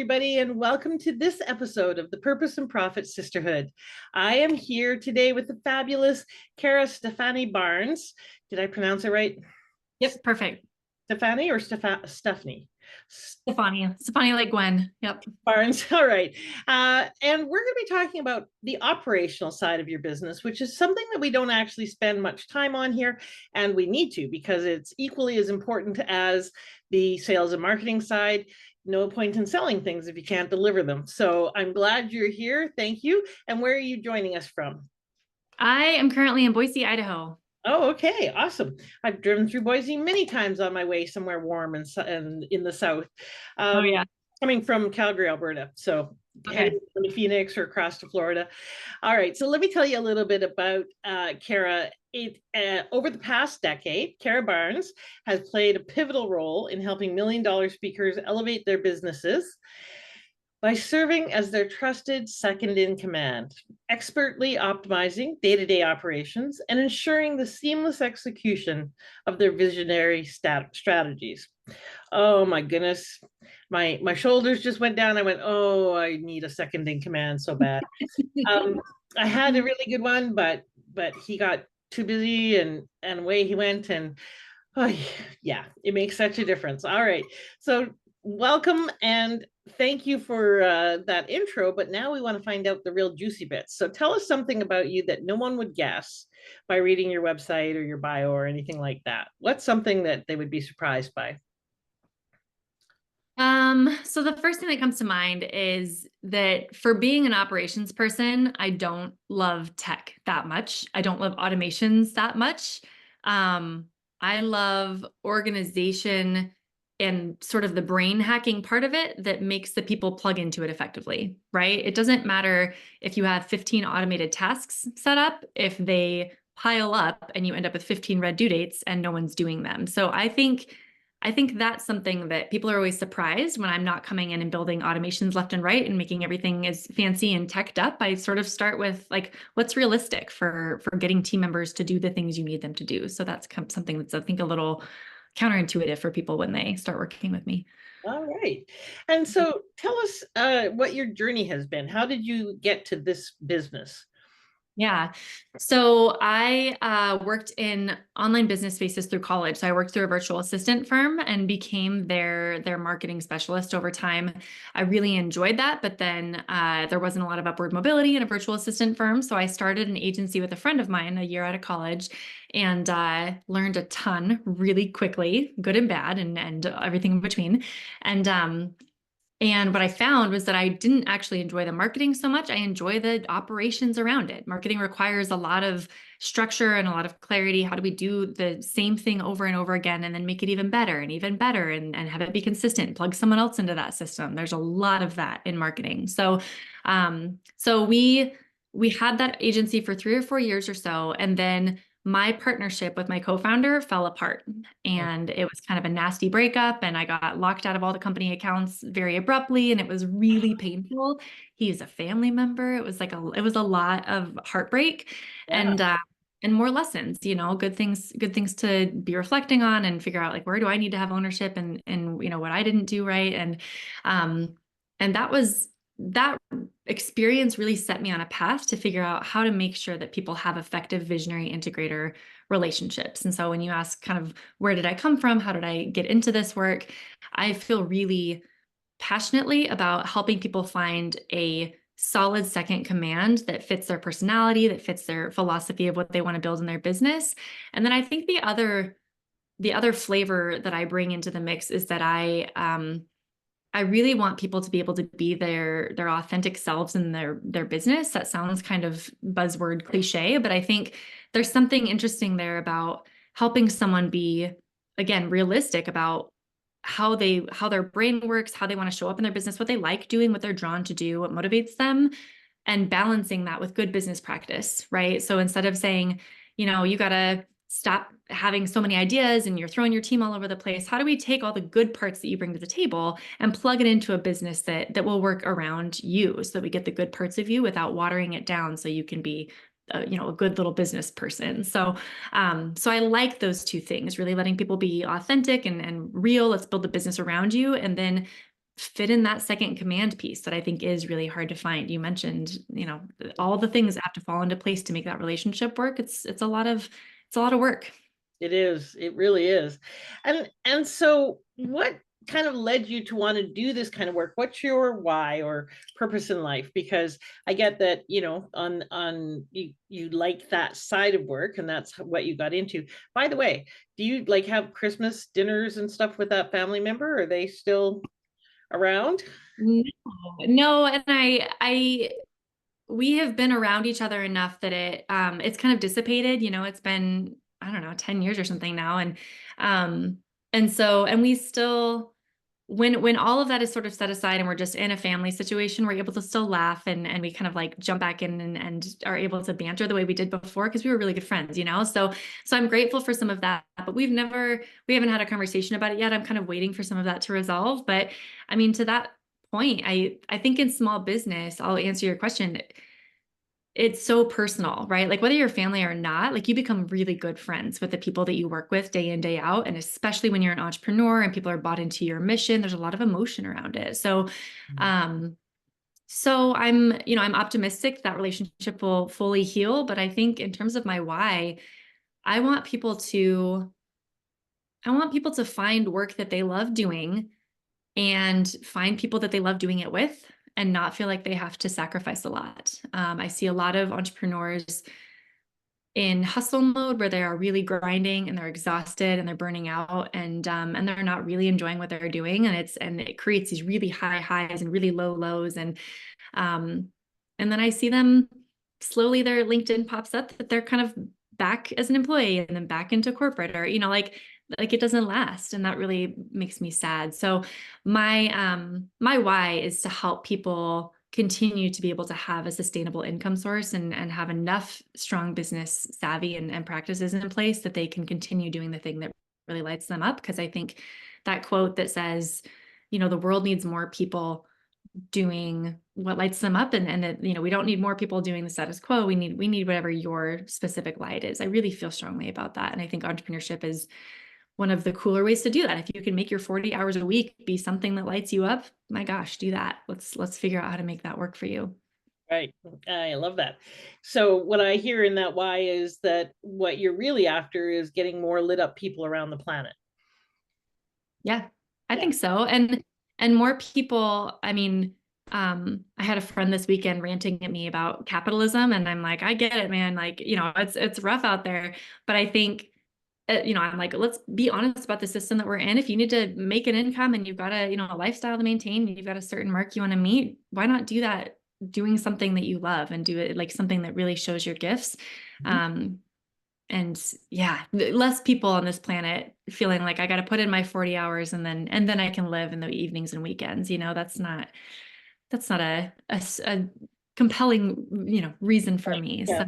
everybody, and welcome to this episode of the Purpose and Profit Sisterhood. I am here today with the fabulous Cara Stefani Barnes. Did I pronounce it right? Yep, perfect. Stefani or Stephanie? Stefani like Gwen. Yep. Barnes. All right. And we're going to be talking about the operational side of your business, which is something that we don't actually spend much time on here. And we need to, because it's equally as important as the sales and marketing side. No point in selling things if you can't deliver them. So I'm glad you're here. Thank you. And where are you joining us from? I am currently in Boise, Idaho. Oh, okay. Awesome. I've driven through Boise many times on my way somewhere warm and in the south. Oh yeah. Coming from Calgary, Alberta. So heading Okay. to Phoenix or across to Florida. All right. So let me tell you a little bit about Cara. Over the past decade, Cara Barnes has played a pivotal role in helping million-dollar speakers elevate their businesses by serving as their trusted second in command, expertly optimizing day-to-day operations and ensuring the seamless execution of their visionary strategies. Oh my goodness. My shoulders just went down. I went, oh, I need a second in command so bad. I had a really good one, but he got too busy and away he went. And oh yeah, it makes such a difference. All right. So welcome and thank you for that intro. But now we want to find out the real juicy bits. So tell us something about you that no one would guess by reading your website or your bio or anything like that. What's something that they would be surprised by? So the first thing that comes to mind is that for being an operations person, I don't love tech that much. I don't love automations that much. I love organization and sort of the brain hacking part of it that makes the people plug into it effectively, right? It doesn't matter if you have 15 automated tasks set up, if they pile up and you end up with 15 red due dates and no one's doing them. So I think that's something that people are always surprised when I'm not coming in and building automations left and right and making everything as fancy and teched up. I sort of start with like, what's realistic for getting team members to do the things you need them to do. So that's something that's, I think, a little counterintuitive for people when they start working with me. All right. And so tell us what your journey has been. How did you get to this business? Yeah. So I worked in online business spaces through college. So I worked through a virtual assistant firm and became their marketing specialist over time. I really enjoyed that, but then there wasn't a lot of upward mobility in a virtual assistant firm. So I started an agency with a friend of mine a year out of college and learned a ton really quickly, good and bad, and everything in between. And what I found was that I didn't actually enjoy the marketing so much. I enjoy the operations around it. Marketing requires a lot of structure and a lot of clarity. How do we do the same thing over and over again and then make it even better and have it be consistent, plug someone else into that system? There's a lot of that in marketing. So we had that agency for 3 or 4 years or so. And then my partnership with my co-founder fell apart and it was kind of a nasty breakup and I got locked out of all the company accounts very abruptly and it was really painful. He's a family member. It was a lot of heartbreak Yeah. and more lessons, good things to be reflecting on and figure out like, where do I need to have ownership and what I didn't do right. And that experience really set me on a path to figure out how to make sure that people have effective visionary integrator relationships. And so when you ask kind of where did I come from? How did I get into this work? I feel really passionately about helping people find a solid second command that fits their personality, that fits their philosophy of what they want to build in their business. And then I think the other flavor that I bring into the mix is that I really want people to be able to be their authentic selves in their business. That sounds kind of buzzword cliche, but I think there's something interesting there about helping someone be, again, realistic about how their brain works, how they want to show up in their business, what they like doing, what they're drawn to do, what motivates them, and balancing that with good business practice, right? So instead of saying, you got to stop having so many ideas and you're throwing your team all over the place. How do we take all the good parts that you bring to the table and plug it into a business that will work around you so that we get the good parts of you without watering it down so you can be a good little business person. So I like those two things, really letting people be authentic and real. Let's build a business around you. And then fit in that second command piece that I think is really hard to find. You mentioned, all the things that have to fall into place to make that relationship work. It's a lot of work. It is. It really is. And so what kind of led you to want to do this kind of work? What's your why or purpose in life? Because I get that, on you like that side of work and that's what you got into. By the way, do you like have Christmas dinners and stuff with that family member? Are they still around? No, no, and we have been around each other enough that it's kind of dissipated. It's been, I don't know, 10 years or something now. Um, and we still, when all of that is sort of set aside and we're just in a family situation, we're able to still laugh and we kind of like jump back in and are able to banter the way we did before because we were really good friends, So I'm grateful for some of that, but we haven't had a conversation about it yet. I'm kind of waiting for some of that to resolve. But I mean, to that point, I think in small business, I'll answer your question. It's so personal, right? Like whether you're family or not, like you become really good friends with the people that you work with day in, day out. And especially when you're an entrepreneur and people are bought into your mission, there's a lot of emotion around it. So I'm optimistic that relationship will fully heal. But I think in terms of my why, I want people to find work that they love doing and find people that they love doing it with and not feel like they have to sacrifice a lot. I see a lot of entrepreneurs in hustle mode where they are really grinding and they're exhausted and they're burning out and they're not really enjoying what they're doing. And it creates these really high highs and really low lows. And then I see them slowly, their LinkedIn pops up that they're kind of back as an employee and then back into corporate or, like it doesn't last. And that really makes me sad. So my why is to help people continue to be able to have a sustainable income source and have enough strong business savvy and practices in place that they can continue doing the thing that really lights them up. Because I think that quote that says, the world needs more people doing what lights them up and that, we don't need more people doing the status quo. We need whatever your specific light is. I really feel strongly about that. And I think entrepreneurship is one of the cooler ways to do that. If you can make your 40 hours a week be something that lights you up, my gosh, do that. Let's figure out how to make that work for you. Right. I love that. So what I hear in that why is that what you're really after is getting more lit up people around the planet. Yeah, I Yeah. think so. And more people, I mean, I had a friend this weekend ranting at me about capitalism and I'm like, I get it, man. Like, it's rough out there, but I think I'm like, let's be honest about the system that we're in. If you need to make an income and you've got a lifestyle to maintain, and you've got a certain mark you want to meet, why not do that doing something that you love and do it like something that really shows your gifts? And yeah, less people on this planet feeling like I got to put in my 40 hours and then I can live in the evenings and weekends. That's not a compelling, reason for me. Yeah. So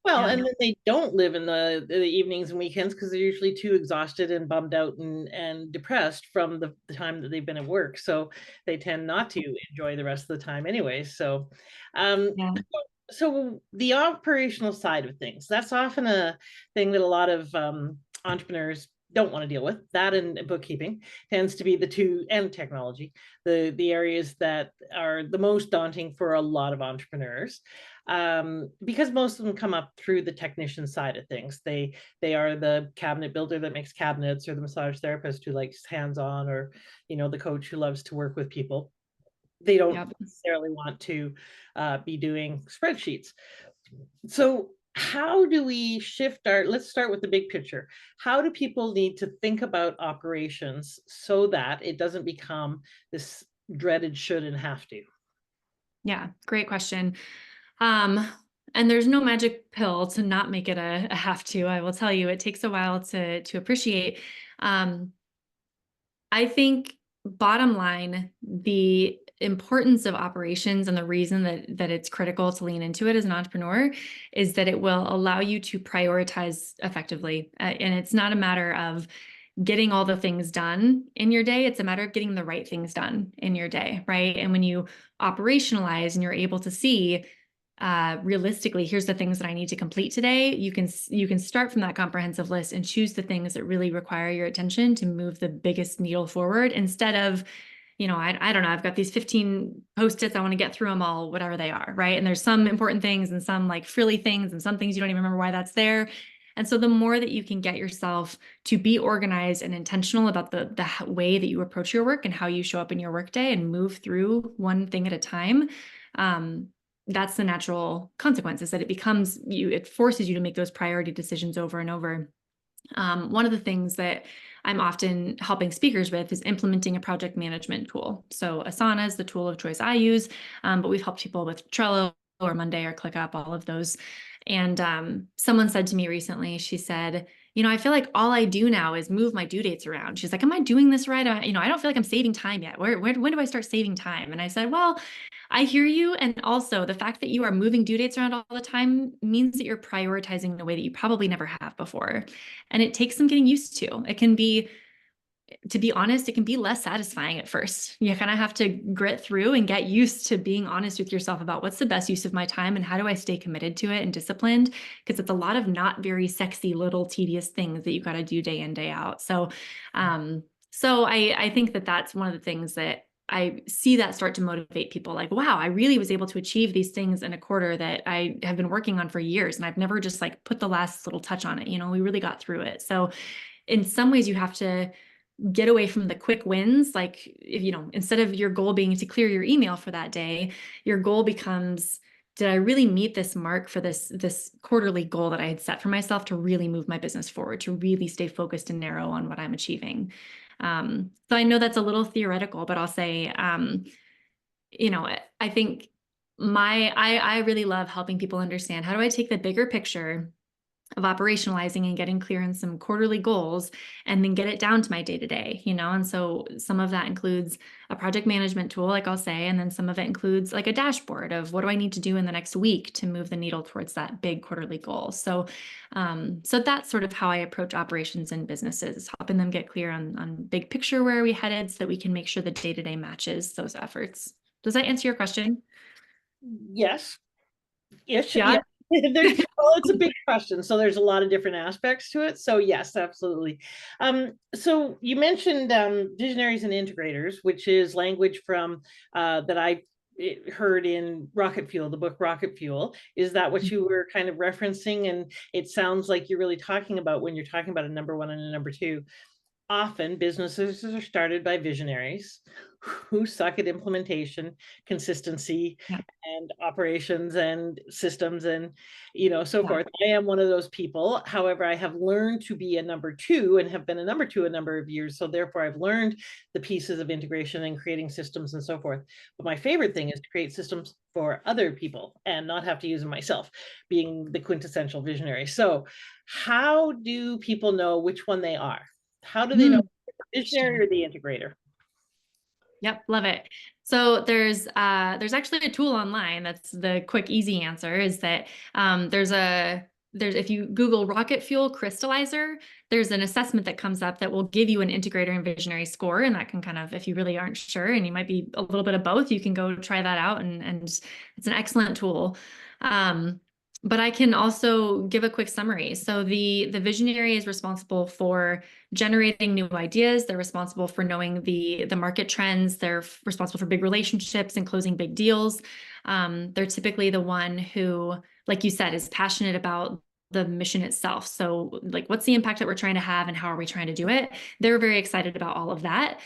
Well, yeah. and then they don't live in the evenings and weekends because they're usually too exhausted and bummed out and depressed from the time that they've been at work. So they tend not to enjoy the rest of the time anyway. So um, Yeah. so the operational side of things, that's often a thing that a lot of entrepreneurs don't want to deal with. That and bookkeeping tends to be the two, and technology, the areas that are the most daunting for a lot of entrepreneurs, because most of them come up through the technician side of things. They are the cabinet builder that makes cabinets, or the massage therapist who likes hands-on, or the coach who loves to work with people. They don't Yeah. necessarily want to be doing spreadsheets. So how do we shift let's start with the big picture. How do people need to think about operations so that it doesn't become this dreaded should and have to? Yeah, great question. Um, and there's no magic pill to not make it a have to. I will tell you, it takes a while to appreciate. Um, I think bottom line, the importance of operations and the reason that it's critical to lean into it as an entrepreneur is that it will allow you to prioritize effectively. And it's not a matter of getting all the things done in your day. It's a matter of getting the right things done in your day, right? And when you operationalize and you're able to see realistically, here's the things that I need to complete today, you can start from that comprehensive list and choose the things that really require your attention to move the biggest needle forward instead of I don't know, I've got these 15 Post-its, I want to get through them all, whatever they are, right? And there's some important things and some like frilly things and some things you don't even remember why that's there. And so the more that you can get yourself to be organized and intentional about the way that you approach your work and how you show up in your workday and move through one thing at a time, that's the natural consequence, is that it forces you to make those priority decisions over and over. One of the things that I'm often helping speakers with is implementing a project management tool. So Asana is the tool of choice I use, but we've helped people with Trello or Monday or ClickUp, all of those. And someone said to me recently, she said, I feel like all I do now is move my due dates around. She's like, am I doing this right? I don't feel like I'm saving time yet. When do I start saving time? And I said, well, I hear you. And also the fact that you are moving due dates around all the time means that you're prioritizing in a way that you probably never have before. And it takes some getting used to. It can be, to be honest, it can be less satisfying at first. You kind of have to grit through and get used to being honest with yourself about what's the best use of my time and how do I stay committed to it and disciplined, because it's a lot of not very sexy little tedious things that you got to do day in, day out. So, I think that that's one of the things that I see that start to motivate people, like, wow, I really was able to achieve these things in a quarter that I have been working on for years. And I've never just like put the last little touch on it. We really got through it. So in some ways you have to get away from the quick wins. Like, if, instead of your goal being to clear your email for that day, your goal becomes, did I really meet this mark for this quarterly goal that I had set for myself to really move my business forward, to really stay focused and narrow on what I'm achieving? So I know that's a little theoretical, but I'll say, I think I really love helping people understand, how do I take the bigger picture of operationalizing and getting clear on some quarterly goals and then get it down to my day-to-day, And so some of that includes a project management tool, like I'll say, and then some of it includes like a dashboard of what do I need to do in the next week to move the needle towards that big quarterly goal. So, so that's sort of how I approach operations in businesses, helping them get clear on big picture, where are we headed, so that we can make sure the day-to-day matches those efforts. Does that answer your question? Yes. Ish, Yeah. yeah. Well, it's a big question, so there's a lot of different aspects to it. So yes, absolutely. So you mentioned visionaries and integrators, which is language from that I heard in Rocket Fuel, the book Rocket Fuel. Is that what you were kind of referencing? And it sounds like you're really talking about, when you're talking about a number one and a number two, often businesses are started by visionaries who suck at implementation, consistency, Yeah. and operations and systems, and so Yeah. forth. I am one of those people. However, I have learned to be a number two and have been a number two a number of years. So therefore I've learned the pieces of integration and creating systems and so forth. But my favorite thing is to create systems for other people and not have to use them myself, being the quintessential visionary. So how do people know which one they are? How do they know the visionary or the integrator? Yep, love it. So there's actually a tool online that's the quick, easy answer, is that there's if you Google rocket fuel crystallizer, there's an assessment that comes up that will give you an integrator and visionary score. And that can kind of, if you really aren't sure and you might be a little bit of both, you can go try that out, and it's an excellent tool. But I can also give a quick summary. So the visionary is responsible for generating new ideas. They're responsible for knowing the market trends. They're responsible for big relationships and closing big deals. They're typically the one who, like you said, is passionate about the mission itself. So like, what's the impact that we're trying to have and how are we trying to do it? They're very excited about all of that.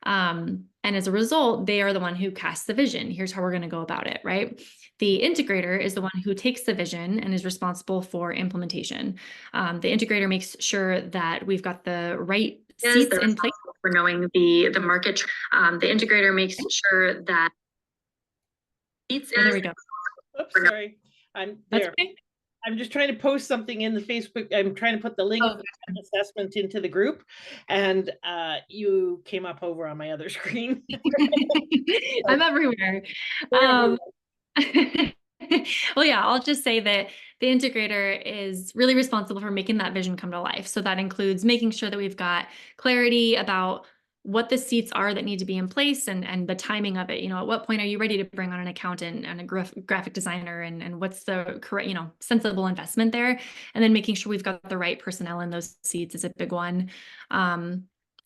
And as a result, they are the one who casts the vision. Here's how we're going to go about it, right? The integrator is the one who takes the vision and is responsible for implementation. The integrator makes sure that we've got the right seats in place for knowing the market. The integrator makes sure that seats. Oh, there we go. Oops, sorry. I'm there. Okay. I'm just trying to post something in the Facebook. I'm trying to put the link assessment into the group, and you came up over on my other screen. I'm everywhere. Well, yeah, I'll just say that the integrator is really responsible for making that vision come to life. So that includes making sure that we've got clarity about what the seats are that need to be in place, and the timing of it. At what point are you ready to bring on an accountant and a graphic designer, and what's the correct, sensible investment there? And then making sure we've got the right personnel in those seats is a big one.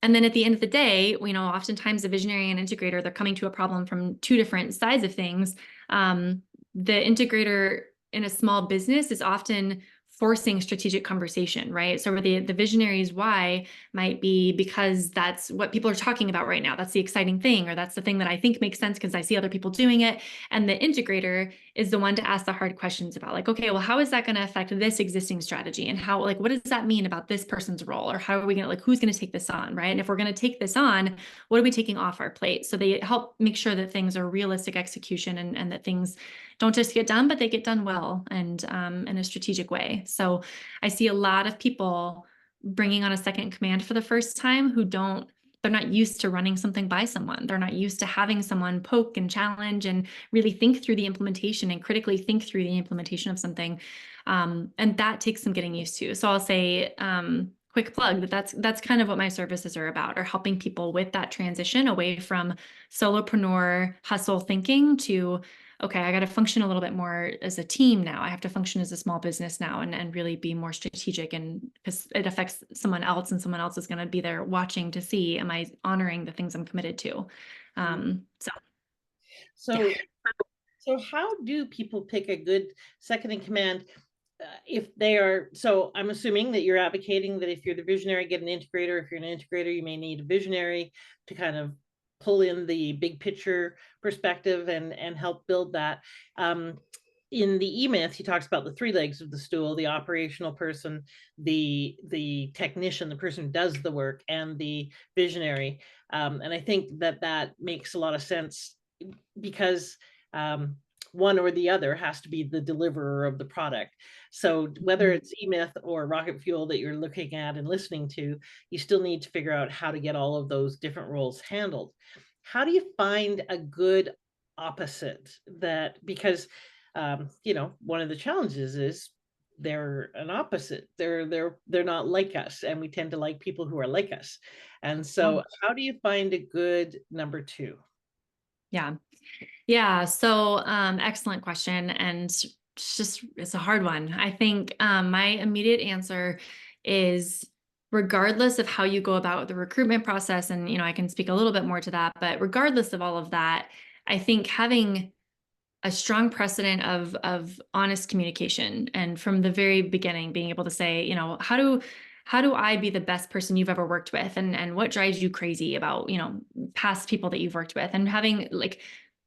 And then at the end of the day, oftentimes a visionary and integrator, they're coming to a problem from two different sides of things. The integrator in a small business is often forcing strategic conversation, right? So where the visionaries why might be because that's what people are talking about right now. That's the exciting thing, or that's the thing that I think makes sense because I see other people doing it. And the integrator is the one to ask the hard questions about, like, okay, well, how is that going to affect this existing strategy? And how, like, what does that mean about this person's role? Or how are we going to, like, who's going to take this on, right? And if we're going to take this on, what are we taking off our plate? So they help make sure that things are realistic execution, and that things don't just get done, but they get done well and in a strategic way. So I see a lot of people bringing on a second command for the first time who they're not used to running something by someone. They're not used to having someone poke and challenge and really think through the implementation and critically think through the implementation of something. And that takes some getting used to. So I'll say, quick plug, that's kind of what my services are about, are helping people with that transition away from solopreneur hustle thinking to, okay, I got to function a little bit more as a team now. I have to function as a small business now, and really be more strategic, and because it affects someone else, and someone else is going to be there watching to see, am I honoring the things I'm committed to? So So, so how do people pick a good second in command? If they are, so I'm assuming that you're advocating that if you're the visionary, get an integrator. If you're an integrator, you may need a visionary to kind of pull in the big picture perspective and help build that. In the E-Myth, he talks about the three legs of the stool: the operational person, the technician, the person who does the work, and the visionary. And I think that makes a lot of sense, because one or the other has to be the deliverer of the product. So whether it's E-Myth or Rocket Fuel that you're looking at and listening to, you still need to figure out how to get all of those different roles handled. How do you find a good opposite? That, because one of the challenges is they're an opposite. They're not like us, and we tend to like people who are like us. And so how do you find a good number two? yeah. Yeah. So, excellent question. And it's a hard one. I think, my immediate answer is, regardless of how you go about the recruitment process, and, I can speak a little bit more to that, but regardless of all of that, I think having a strong precedent of honest communication, and from the very beginning being able to say, how do I be the best person you've ever worked with, and what drives you crazy about, past people that you've worked with, and having, like,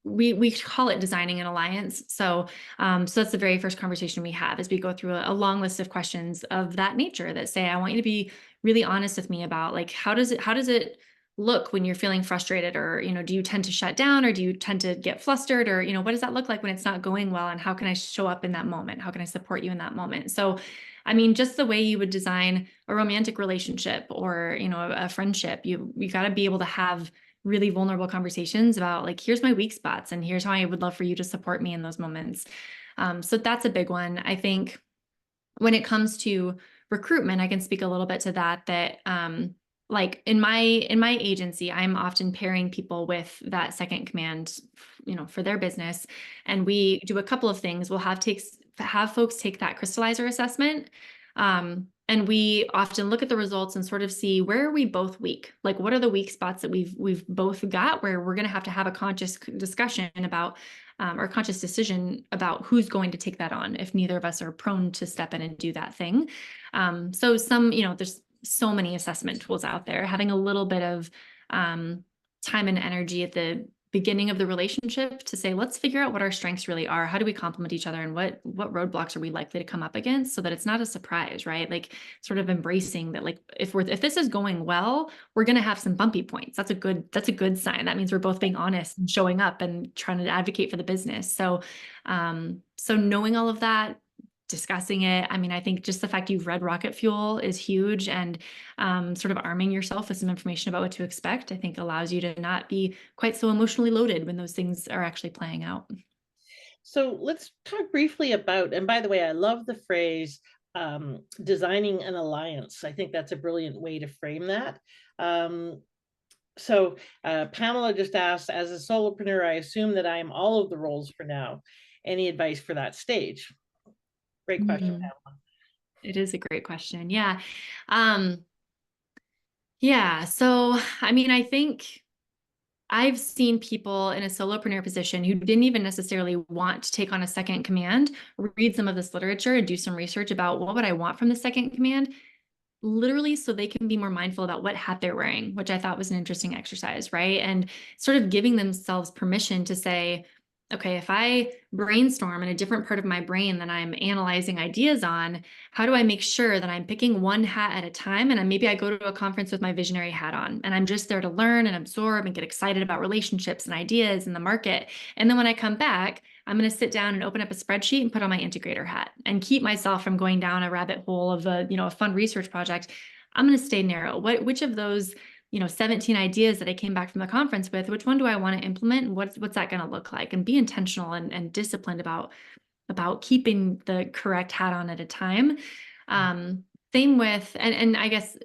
we call it designing an alliance. So that's the very first conversation we have, is we go through a long list of questions of that nature that say, I want you to be really honest with me about, like, how does it look when you're feeling frustrated, or, do you tend to shut down, or do you tend to get flustered, or, what does that look like when it's not going well, and how can I show up in that moment? How can I support you in that moment? So, I mean, just the way you would design a romantic relationship, or, a friendship, you got to be able to have really vulnerable conversations about, like, here's my weak spots, and here's how I would love for you to support me in those moments. So that's a big one. I think when it comes to recruitment, I can speak a little bit to that, like, in my agency, I'm often pairing people with that second command, for their business. And we do a couple of things. We'll have folks take that crystallizer assessment. And we often look at the results and sort of see, where are we both weak? Like, what are the weak spots that we've both got, where we're going to have a conscious discussion about, or conscious decision about who's going to take that on, if neither of us are prone to step in and do that thing. So there's so many assessment tools out there. Having a little bit of time and energy at the beginning of the relationship to say, let's figure out what our strengths really are. How do we complement each other, and what roadblocks are we likely to come up against, so that it's not a surprise, right? Like, sort of embracing that, like, if this is going well, we're going to have some bumpy points. That's a good sign. That means we're both being honest and showing up and trying to advocate for the business. So knowing all of that, discussing it. I mean, I think just the fact you've read Rocket Fuel is huge, and sort of arming yourself with some information about what to expect, I think, allows you to not be quite so emotionally loaded when those things are actually playing out. So let's talk briefly about, and by the way, I love the phrase designing an alliance. I think that's a brilliant way to frame that. So Pamela just asked, as a solopreneur, I assume that I am all of the roles for now. Any advice for that stage? Great question, Mhm. Pamela. It is a great question. Yeah. Um, Yeah. So, I mean, I think I've seen people in a solopreneur position who didn't even necessarily want to take on a second command, read some of this literature and do some research about what would I want from the second command, literally so they can be more mindful about what hat they're wearing, which I thought was an interesting exercise, right? And sort of giving themselves permission to say, okay, if I brainstorm in a different part of my brain than I'm analyzing ideas on, how do I make sure that I'm picking one hat at a time? And maybe I go to a conference with my visionary hat on, and I'm just there to learn and absorb and get excited about relationships and ideas in the market. And then when I come back, I'm going to sit down and open up a spreadsheet and put on my integrator hat and keep myself from going down a rabbit hole of a fun research project. I'm going to stay narrow. Which of those 17 ideas that I came back from the conference with, which one do I want to implement, and what's that going to look like? And be intentional and disciplined about keeping the correct hat on at a time. Same with, and I guess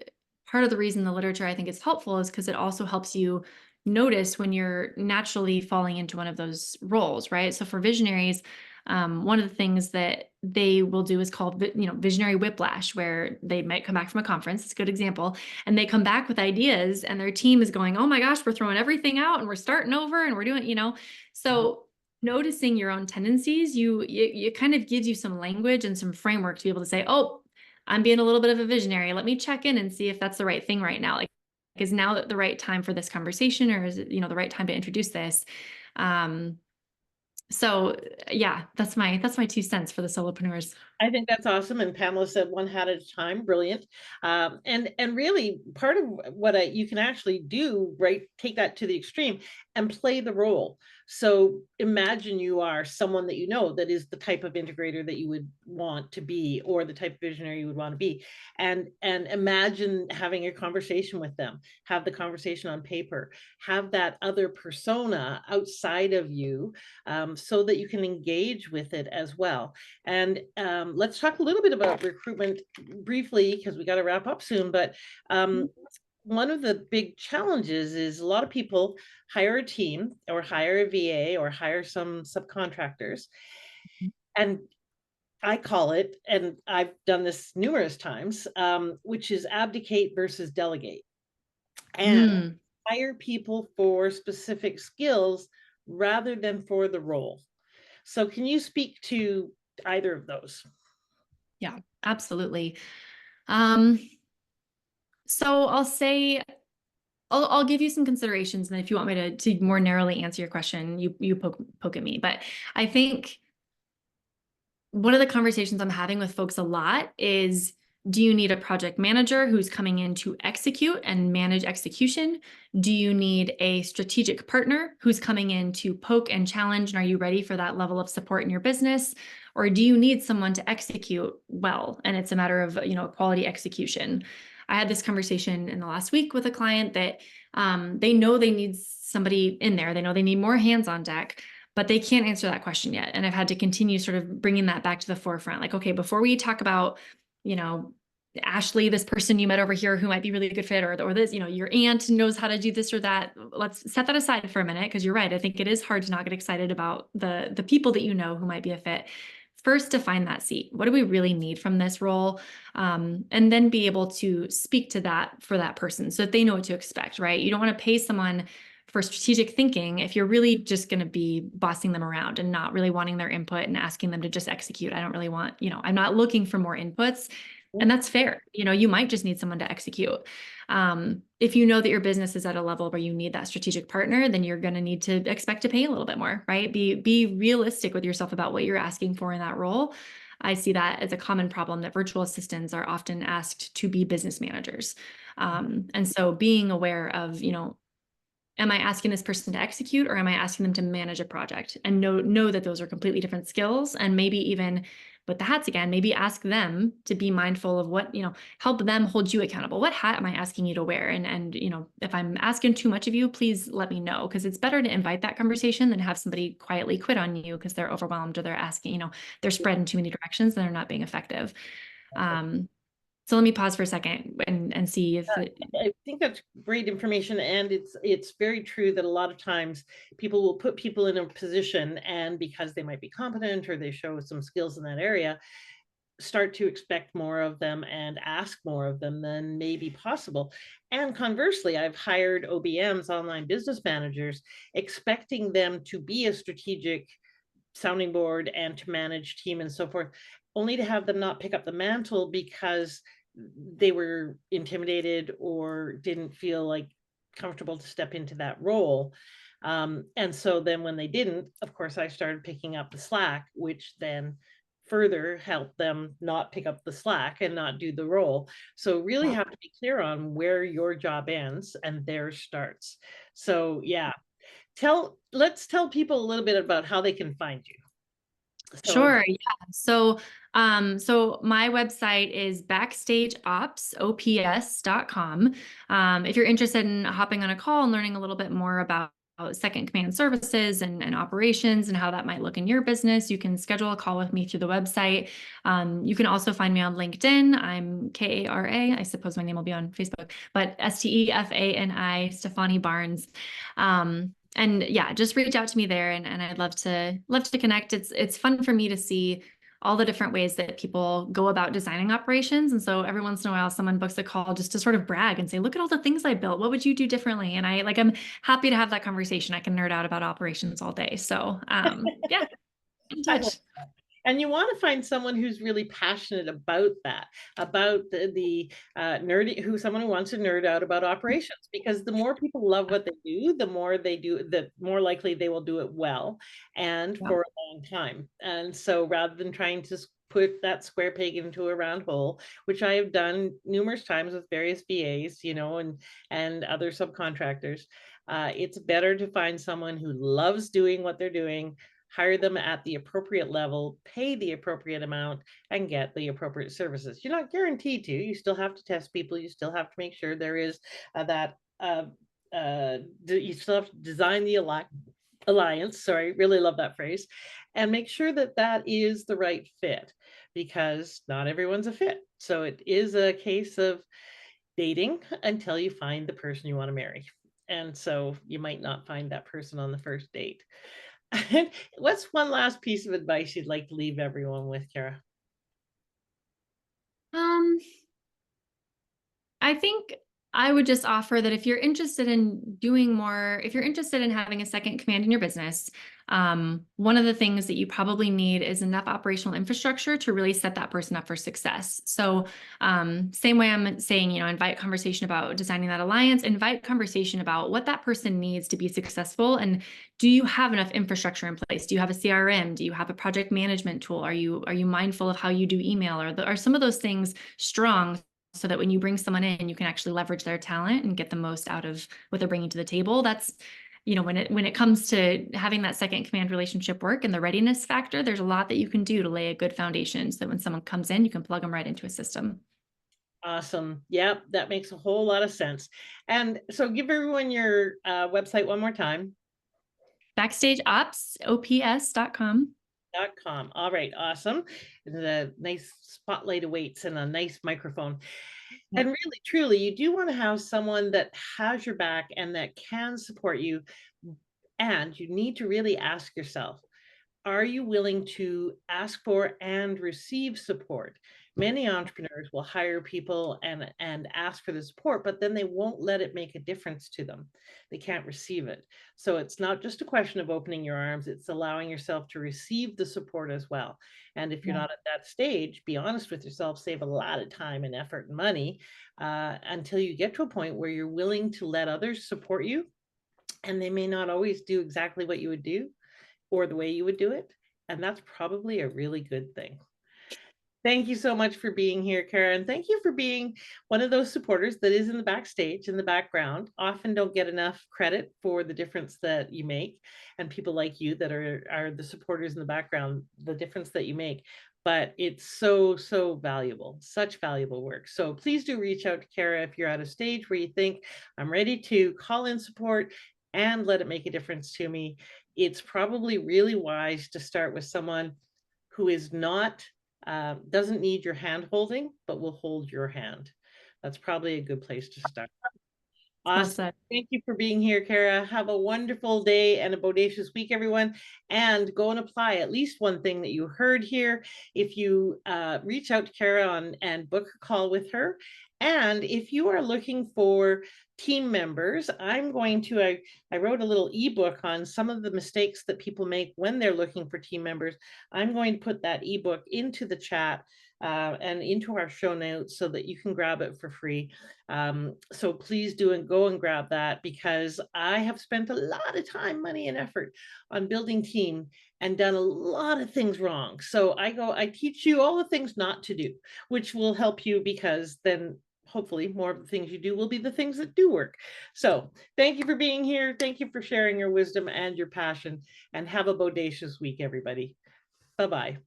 part of the reason the literature I think is helpful is because it also helps you notice when you're naturally falling into one of those roles, right? So for visionaries, one of the things that they will do is called, visionary whiplash, where they might come back from a conference. It's a good example. And they come back with ideas and their team is going, oh my gosh, we're throwing everything out and we're starting over and we're doing, so noticing your own tendencies, you kind of gives you some language and some framework to be able to say, oh, I'm being a little bit of a visionary. Let me check in and see if that's the right thing right now. Like, is now the right time for this conversation, or is it, the right time to introduce this? So yeah, that's my 2 cents for the solopreneurs. I think that's awesome. And Pamela said one hat at a time. Brilliant. And really part of what you can actually do, right? Take that to the extreme and play the role. So imagine you are someone that that is the type of integrator that you would want to be, or the type of visionary you would want to be. And imagine having a conversation with them, have the conversation on paper, have that other persona outside of you, so that you can engage with it as well. And let's talk a little bit about recruitment briefly, because we got to wrap up soon. But one of the big challenges is a lot of people hire a team or hire a VA or hire some subcontractors. And I call it, and I've done this numerous times, which is abdicate versus delegate. And hire people for specific skills rather than for the role. So can you speak to either of those? Yeah, absolutely. So I'll say, I'll give you some considerations, and if you want me to more narrowly answer your question, you poke at me. But I think one of the conversations I'm having with folks a lot is, do you need a project manager who's coming in to execute and manage execution? Do you need a strategic partner who's coming in to poke and challenge? And are you ready for that level of support in your business? Or do you need someone to execute well? And it's a matter of, quality execution. I had this conversation in the last week with a client that they know they need somebody in there. They know they need more hands on deck, but they can't answer that question yet. And I've had to continue sort of bringing that back to the forefront. Like, okay, before we talk about, Ashley, this person you met over here who might be really good fit, or this, your aunt knows how to do this or that. Let's set that aside for a minute, because you're right. I think it is hard to not get excited about the people that who might be a fit. First, define that seat. What do we really need from this role? And then be able to speak to that for that person so that they know what to expect, right? You don't want to pay someone for strategic thinking if you're really just going to be bossing them around and not really wanting their input and asking them to just execute. I don't really want, I'm not looking for more inputs. And that's fair. You might just need someone to execute. If you know that your business is at a level where you need that strategic partner, then you're going to need to expect to pay a little bit more, right? Be realistic with yourself about what you're asking for in that role. I see that as a common problem, that virtual assistants are often asked to be business managers. And so being aware of, am I asking this person to execute, or am I asking them to manage a project? And know that those are completely different skills. And maybe even with the hats again, maybe ask them to be mindful of what, help them hold you accountable. What hat am I asking you to wear? And if I'm asking too much of you, please let me know, because it's better to invite that conversation than have somebody quietly quit on you because they're overwhelmed, or they're asking, they're spread in too many directions and they're not being effective. So let me pause for a second and see if I think that's great information, and it's very true that a lot of times people will put people in a position, and because they might be competent or they show some skills in that area, start to expect more of them and ask more of them than may be possible. And conversely, I've hired OBMs, online business managers, expecting them to be a strategic sounding board and to manage team and so forth, only to have them not pick up the mantle because they were intimidated or didn't feel like comfortable to step into that role. And so then when they didn't, of course, I started picking up the slack, which then further helped them not pick up the slack and not do the role. So really have to be clear on where your job ends and theirs starts. So yeah, let's tell people a little bit about how they can find you. So Sure. Yeah. So my website is backstageops.com. If you're interested in hopping on a call and learning a little bit more about second command services and operations and how that might look in your business, you can schedule a call with me through the website. You can also find me on LinkedIn. I'm Kara. I suppose my name will be on Facebook, but Stefani, Stefani Barnes. And yeah, just reach out to me there, and I'd love to connect. It's fun for me to see all the different ways that people go about designing operations. And so every once in a while, someone books a call just to sort of brag and say, look at all the things I built. What would you do differently? And I'm happy to have that conversation. I can nerd out about operations all day. So yeah, in I love touch. that. And you want to find someone who's really passionate about that, about the nerdy, someone who wants to nerd out about operations, because the more people love what they do, the more they do, the more likely they will do it well and Yeah. for a long time. And so rather than trying to put that square peg into a round hole, which I have done numerous times with various VAs, and other subcontractors, it's better to find someone who loves doing what they're doing, hire them at the appropriate level, pay the appropriate amount, and get the appropriate services. You're not guaranteed to. You still have to test people. You still have to make sure there is you still have to design the alliance. Sorry, really love that phrase. And make sure that that is the right fit, because not everyone's a fit. So it is a case of dating until you find the person you want to marry. And so you might not find that person on the first date. What's one last piece of advice you'd like to leave everyone with, Kara? Um, I think I would just offer that if you're interested in doing more, if you're interested in having a second command in your business, one of the things that you probably need is enough operational infrastructure to really set that person up for success. So, same way I'm saying, invite conversation about designing that alliance, invite conversation about what that person needs to be successful. And do you have enough infrastructure in place? Do you have a CRM? Do you have a project management tool? Are you mindful of how you do email? Are some of those things strong, so that when you bring someone in, you can actually leverage their talent and get the most out of what they're bringing to the table? That's, when it comes to having that second command relationship work and the readiness factor, there's a lot that you can do to lay a good foundation so that when someone comes in, you can plug them right into a system. Awesome. Yep, that makes a whole lot of sense. And so give everyone your website one more time. BackstageOps.com. .com. All right, awesome. The nice spotlight awaits and a nice microphone. And Yep. really, truly, you do want to have someone that has your back and that can support you. And you need to really ask yourself, are you willing to ask for and receive support? Many entrepreneurs will hire people and ask for the support, but then they won't let it make a difference to them. They can't receive it. So it's not just a question of opening your arms, it's allowing yourself to receive the support as well. And if you're Yeah. not at that stage, be honest with yourself, save a lot of time and effort and money until you get to a point where you're willing to let others support you. And they may not always do exactly what you would do or the way you would do it. And that's probably a really good thing. Thank you so much for being here, Kara. And thank you for being one of those supporters that is in the backstage, in the background. Often don't get enough credit for the difference that you make. And people like you that are the supporters in the background, the difference that you make. But it's so, so valuable, such valuable work. So please do reach out to Kara if you're at a stage where you think, I'm ready to call in support and let it make a difference to me. It's probably really wise to start with someone who is not doesn't need your hand holding, but will hold your hand. That's probably a good place to start. Well Awesome. said. Thank you for being here, Kara. Have a wonderful day and a bodacious week, everyone. And go and apply at least one thing that you heard here. If you reach out to Kara and book a call with her. And if you are looking for team members, I wrote a little ebook on some of the mistakes that people make when they're looking for team members. I'm going to put that ebook into the chat and into our show notes so that you can grab it for free. So please do and go and grab that, because I have spent a lot of time, money, and effort on building team and done a lot of things wrong. So I teach you all the things not to do, which will help you, because then hopefully more of the things you do will be the things that do work. So thank you for being here. Thank you for sharing your wisdom and your passion, and have a bodacious week, everybody. Bye-bye.